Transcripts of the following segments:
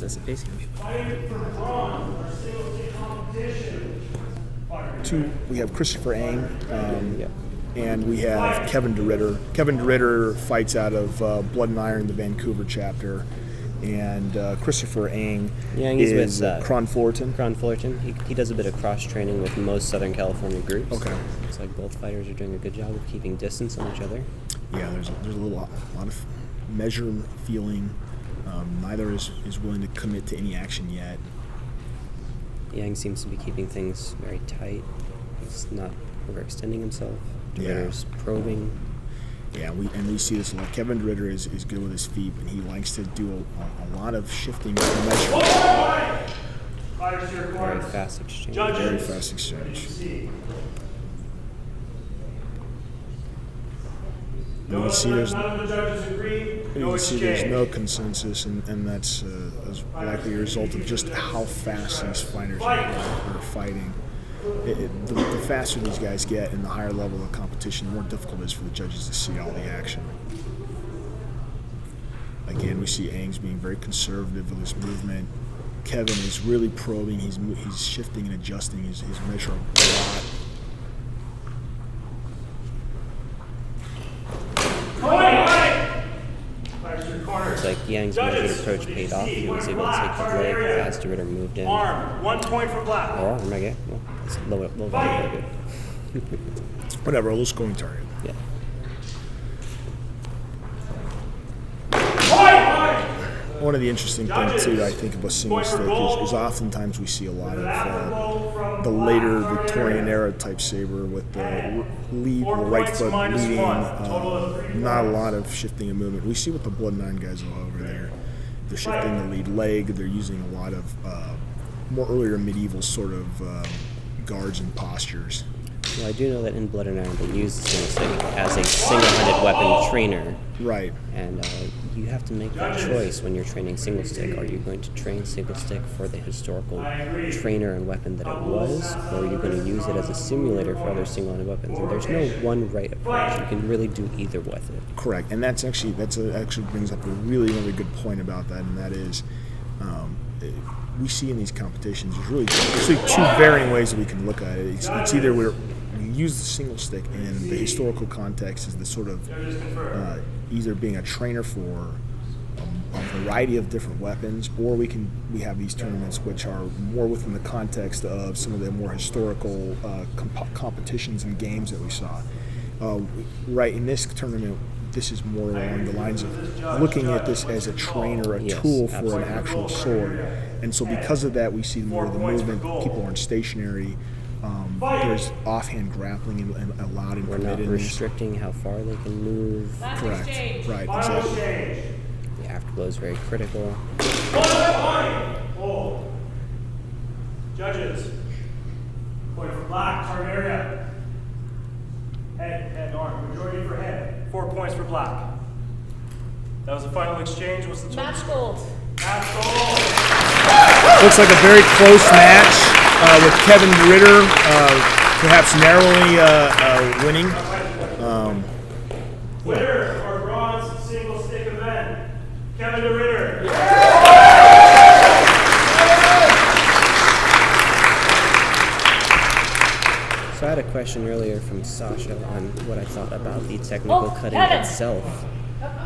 It's basically we have Christopher Ang, and we have Kevin DeRitter. Kevin DeRitter fights out of Blood and Iron, the Vancouver chapter, and Christopher Ang is with Cron Fullerton. Cron Fullerton. He does a bit of cross training with most Southern California groups. Okay. It's like both fighters are doing a good job of keeping distance on each other. Yeah, there's a lot of measure feeling. Neither is willing to commit to any action yet. Yang seems to be keeping things very tight. He's not overextending himself. DeRitter's probing. Yeah, we see this a lot. Kevin DeRitter is good with his feet, and he likes to do a lot of shifting and measure. Very fast exchange. Very fast exchange. You can see there's no consensus, and that's likely a result of just how fast these fighters are fighting. The faster these guys get and the higher level of competition, the more difficult it is for the judges to see all the action. Again, we see Ang's being very conservative with his movement. Kevin is really probing. He's shifting and adjusting his measure a lot. Looks like Yang's measured approach paid off. He was able to take the leg as DeRitter moved in. Arm, 1 point for black. Oh, arm, okay. Well, it's low value. Whatever, a low scoring target. Yeah. One of the interesting things, too, I think about single stick is oftentimes we see a lot of the later Victorian era type saber with the lead, the right foot leading, not a lot of shifting and movement. We see what the Blood and Iron guys are over there. They're shifting the lead leg. They're using a lot of more earlier medieval sort of guards and postures. Well, I do know that in Blood and Iron they use the single stick as a single-handed weapon trainer. Right. And you have to make that choice when you're training single stick. Are you going to train single stick for the historical trainer and weapon that it was, or are you going to use it as a simulator for other single-handed weapons? And there's no one right approach. You can really do either with it. Correct. And that's actually brings up a really good point about that, and that is we see in these competitions there's really two varying ways that we can look at it. It's either we use the single stick in the historical context as the sort of either being a trainer for a variety of different weapons, or we have these tournaments which are more within the context of some of the more historical competitions and games that we saw. Right, in this tournament, this is more along the lines of looking at this as a trainer, tool for absolutely. an actual sword. And so because of that, we see more of the movement. People aren't stationary. There's offhand grappling and allowed and We're permitted. not restricting how far they can move. Correct. Right, exactly. The afterblow is very critical. Judges. Point for black, target area. Head, arm. Majority for head. 4 points for black. That was the final exchange. What's the total? Match gold. Match gold. Looks like a very close match with Kevin DeRitter perhaps narrowly winning. Winner of our bronze single stick event, Kevin DeRitter. So I had a question earlier from Sasha on what I thought about the technical cutting itself.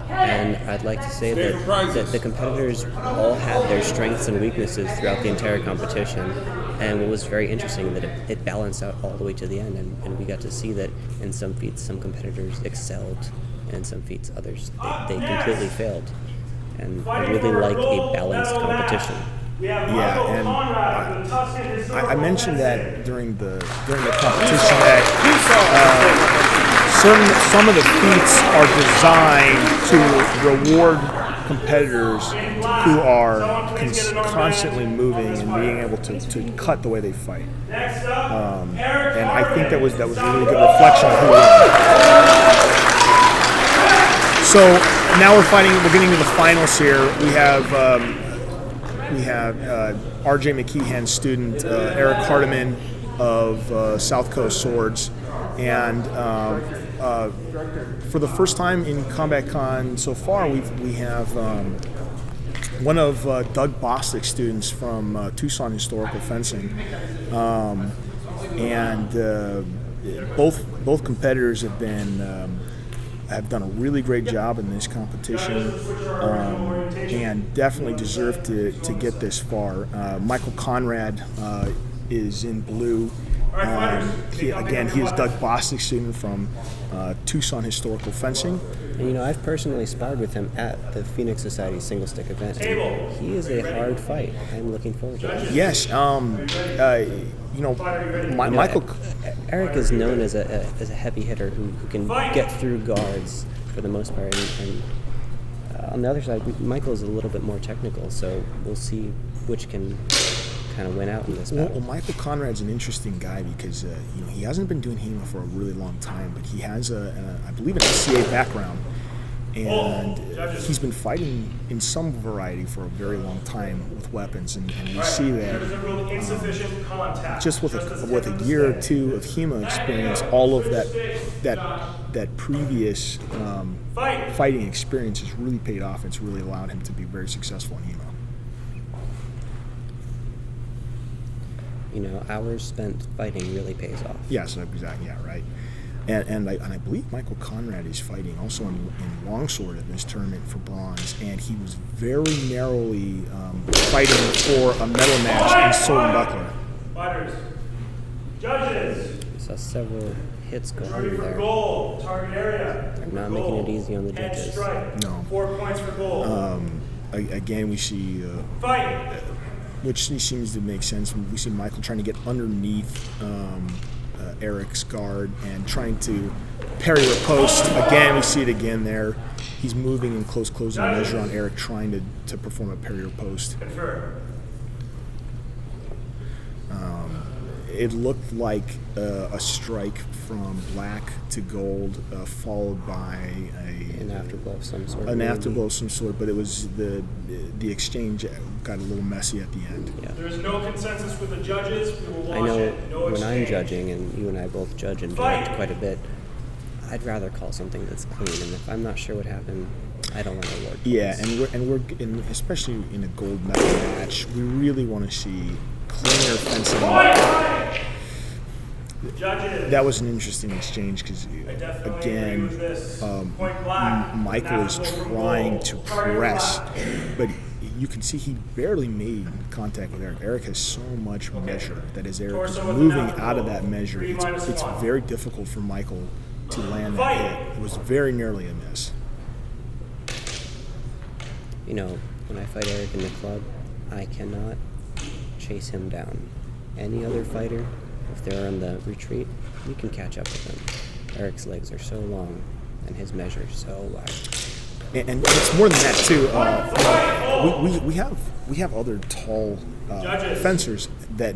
And I'd like to say that the competitors all had their strengths and weaknesses throughout the entire competition. And what was very interesting that it balanced out all the way to the end, and we got to see that in some feats some competitors excelled, and in some feats others they completely failed. And I really like a balanced competition. Yeah, and I mentioned that during the competition that some of the feats are designed to reward competitors who are constantly moving and being able to cut the way they fight. And I think that was a really good reflection of who won. So now we're getting to the finals here. We have R.J. McKeehan's student Eric Hardiman of South Coast Swords, and for the first time in CombatCon so far, we have one of Doug Bostic's students from Tucson Historical Fencing, and both competitors have done a really great job in this competition, and definitely deserve to get this far. Michael Conrad is in blue. He is Doug Bostic's student from Tucson Historical Fencing. And I've personally sparred with him at the Phoenix Society single stick event. He is a hard fight. I'm looking forward to it. Yes, Michael. Eric is known as a heavy hitter who can get through guards for the most part. And on the other side, Michael is a little bit more technical, so we'll see which can kind of win out in this battle. Well, Michael Conrad's an interesting guy because he hasn't been doing HEMA for a really long time, but he has I believe an SCA background, and he's been fighting in some variety for a very long time with weapons, and we see that just with a year or two of HEMA experience, all of that previous fighting experience has really paid off. It's really allowed him to be very successful in HEMA. Hours spent fighting really pays off. Yes, exactly. Yeah, right. And I believe Michael Conrad is fighting also in longsword at this tournament for bronze, and he was very narrowly fighting for a medal match in sword and buckler. Fighters, judges. We saw several hits go under For there. gold, target area. They're not making it easy on the judges. No. 4 points for gold. Again, we see. Fight. Which seems to make sense. We see Michael trying to get underneath Eric's guard and trying to parry riposte. Again, we see it again there. He's moving in closing measure on Eric, trying to perform a parry riposte. It looked like a strike from black to gold, followed by An afterglow of some sort. An afterglow of some sort, but it was the exchange got a little messy at the end. Yeah. There is no consensus with the judges. We will watch I know it. No when I'm exchange. judging, and you and I both judge and direct quite a bit, I'd rather call something that's clean. And if I'm not sure what happened, I don't want to award points. Yeah, and we're especially in a gold medal match, we really want to see cleaner fencing. Judges. That was an interesting exchange because, again, Michael is trying to press, but you can see he barely made contact with Eric. Eric has so much measure that as Eric is moving out of that measure, it's very difficult for Michael to land that hit. It was very nearly a miss. When I fight Eric in the club, I cannot chase him down. Any other fighter, if they're on the retreat, we can catch up with them. Eric's legs are so long, and his measure is so wide. And it's more than that too. We have other tall fencers that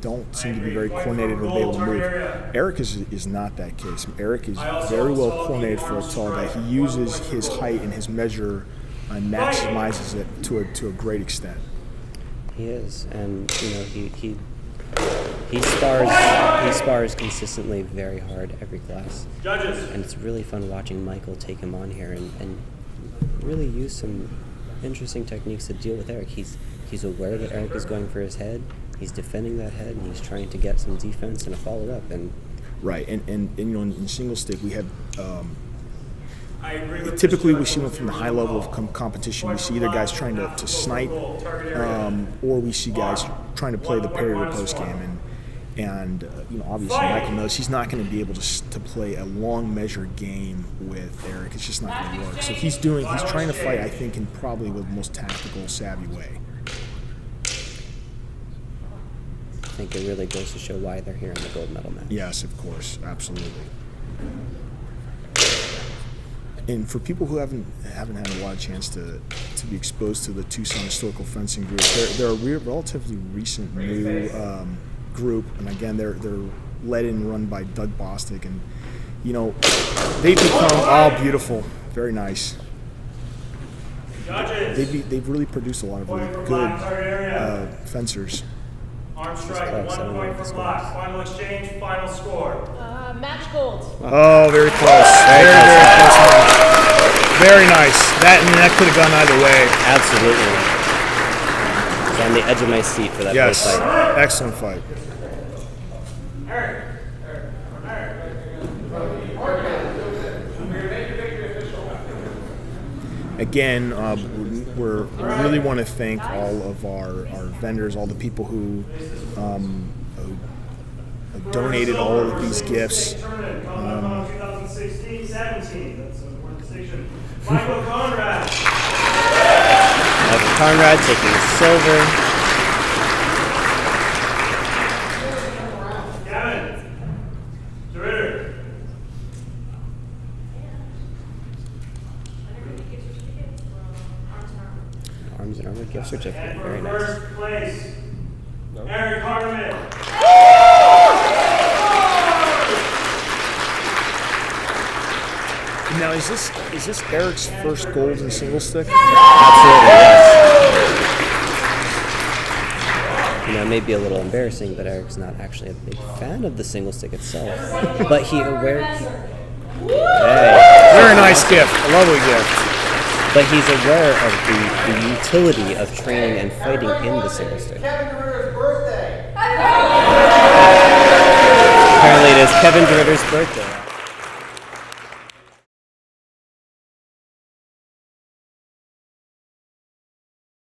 don't seem to be very coordinated or be able to move. Eric is not that case. Eric is very well coordinated for a tall guy. He uses his height and his measure and maximizes it to a great extent. He is, and he spars consistently very hard every class. And it's really fun watching Michael take him on here and really use some interesting techniques to deal with Eric. He's aware that Eric is going for his head. He's defending that head, and he's trying to get some defense and a follow-up. And right, and in single stick we have. Typically, we see them from the high level of competition. We see either guys trying to snipe, or we see guys trying to play the parry riposte game. And obviously, Michael knows he's not going to be able to play a long measure game with Eric. It's just not going to work. So he's trying to fight, I think, in probably the most tactical, savvy way. I think it really goes to show why they're here in the gold medal match. Yes, of course, absolutely. And for people who haven't had a lot of chance to be exposed to the Tucson Historical Fencing group, they're a relatively recent new group, and again, they're led and run by Doug Bostic, and they've become beautiful, very nice. They've really produced a lot of really good fencers. Arm strike, 1 point for black. Final exchange, final score. Match gold. Oh, very close. Very close match. Very nice. That could have gone either way. Absolutely. I was on the edge of my seat for that Yes. first fight. Excellent fight. Again, we really want to thank all of our vendors, all the people who donated all of these gifts. 2016-17. That's an important distinction. Michael Conrad. Michael Conrad taking silver. Gavin. DeRitter. Arms and Armor gift certificate. And Very for nice. first place, Eric Hardeman. Now, is this Eric's first gold in single stick? Absolutely, yes. You know, it may be a little embarrassing, but Eric's not actually a big fan of the single stick itself. But hey. Very nice gift. A lovely gift. But he's aware of the utility of training and fighting in the single stick. Apparently it is Kevin DeRitter's birthday.